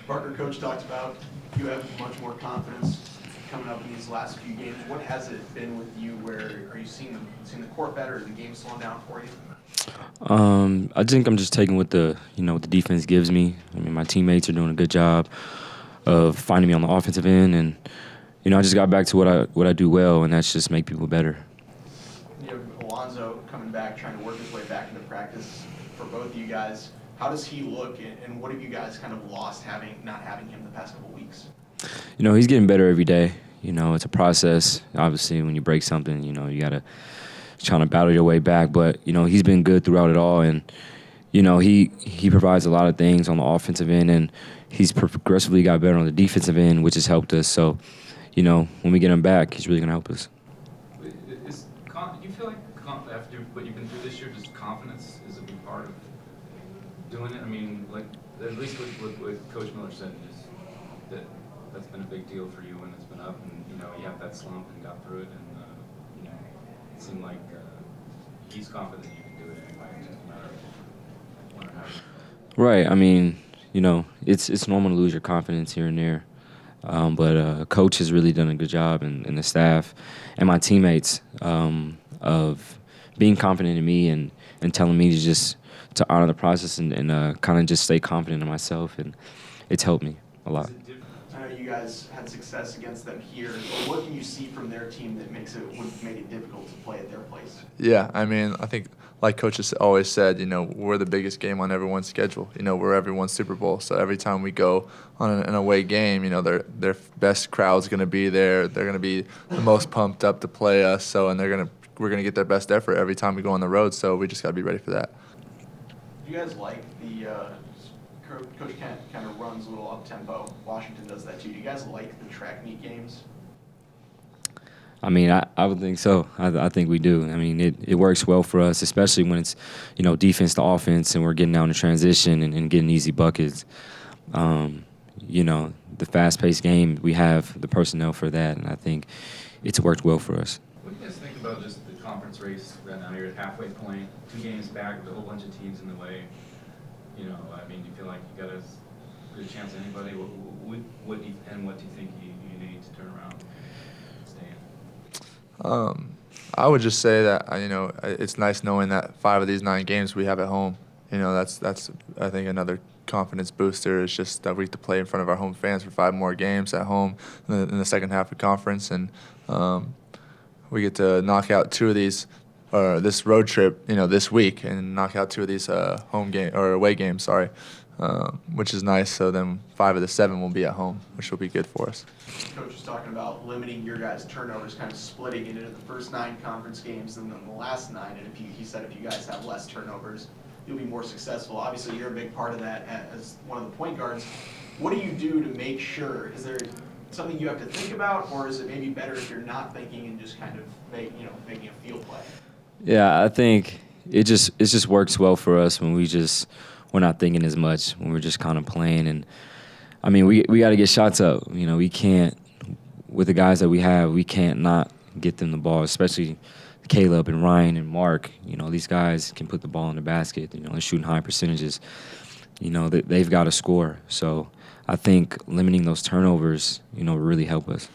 Parker, coach talked about you have much more confidence coming up in these last few games. What has it been with you? Where are you seeing the court better? Is the game slowing down for you? I think I'm just taking what the defense gives me. I mean, my teammates are doing a good job of finding me on the offensive end, and I just got back to what I do well, and that's just make people better. You have Wazzu coming back, trying to work his way back into practice for both of you guys. How does he look, and what have you guys kind of lost not having him the past couple weeks? He's getting better every day. It's a process. Obviously, when you break something, you got to trying to battle your way back. But, he's been good throughout it all. And, he provides a lot of things on the offensive end, and he's progressively got better on the defensive end, which has helped us. So, when we get him back, he's really going to help us. Do you feel like after what you've been through this year, just confidence is a big part of doing it? I mean, like, at least what Coach Miller said is that's been a big deal for you when it's been up, and you have that slump and got through it, and it seemed like he's confident you can do it anyway. It doesn't matter what happens. Right. I mean, it's normal to lose your confidence here and there, but Coach has really done a good job, and the staff and my teammates of being confident in me and telling me to honor the process and kind of just stay confident in myself, and it's helped me a lot. I know you guys had success against them here, but what can you see from their team that would make it difficult to play at their place? Yeah, I mean, I think like Coach has always said, we're the biggest game on everyone's schedule. We're everyone's Super Bowl. So every time we go on an away game, their best crowd's going to be there. They're going to be the most pumped up to play us. So and we're going to get their best effort every time we go on the road. So we just got to be ready for that. Do you guys like the Coach Kent kind of runs a little up-tempo. Washington does that too. Do you guys like the track meet games? I mean, I would think so. I think we do. I mean, it works well for us, especially when it's, defense to offense and we're getting down to transition and getting easy buckets. The fast-paced game, we have the personnel for that, and I think it's worked well for us. What do you guys think about just the conference race right now? You're at halfway point, 2 games back with a whole bunch of teams in the way. I mean, do you feel like you got as good a chance as anybody? What do you think you need to turn around and stay in? I would just say that it's nice knowing that 5 of these 9 games we have at home. That's I think another confidence booster is just that we get to play in front of our home fans for 5 more games at home in the second half of conference, and we get to knock out 2 of these. Or this road trip, this week, and knock out 2 of these home game or away games, which is nice. So then 5 of the 7 will be at home, which will be good for us. Coach was talking about limiting your guys' turnovers, kind of splitting it into the first 9 conference games and then the last 9. And he said if you guys have less turnovers, you'll be more successful. Obviously, you're a big part of that as one of the point guards. What do you do to make sure? Is there something you have to think about, or is it maybe better if you're not thinking and just kind of making a field play? Yeah, I think it just works well for us when we're not thinking as much, when we're just kind of playing. And I mean, we got to get shots up. We can't, with the guys that we have, we can't not get them the ball, especially Caleb and Ryan and Mark. These guys can put the ball in the basket. They're shooting high percentages. They've got to score. So I think limiting those turnovers, will really help us.